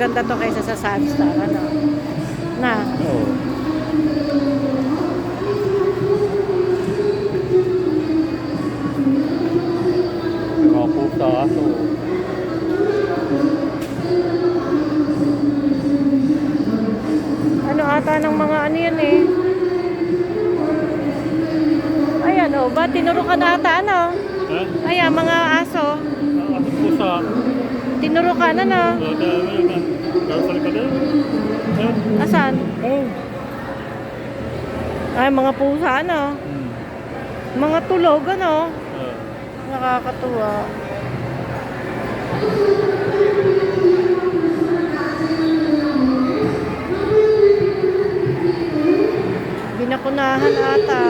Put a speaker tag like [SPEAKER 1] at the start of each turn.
[SPEAKER 1] maganda to kaysa sa Sunstar, ano? Na?
[SPEAKER 2] Oo. Mga pusa, aso.
[SPEAKER 1] Ano ata ng mga ano yan eh. Ayan o, ba tinurukan ata ano?
[SPEAKER 2] Ha?
[SPEAKER 1] Ayan, mga aso.
[SPEAKER 2] Aso pusa.
[SPEAKER 1] Tinurukan ano?
[SPEAKER 2] Darasal ka din.
[SPEAKER 1] Asan?
[SPEAKER 2] Oo.
[SPEAKER 1] Ay, mga pusa ano? Mga tulog ano? Nakakatuwa. Binakunahan ata.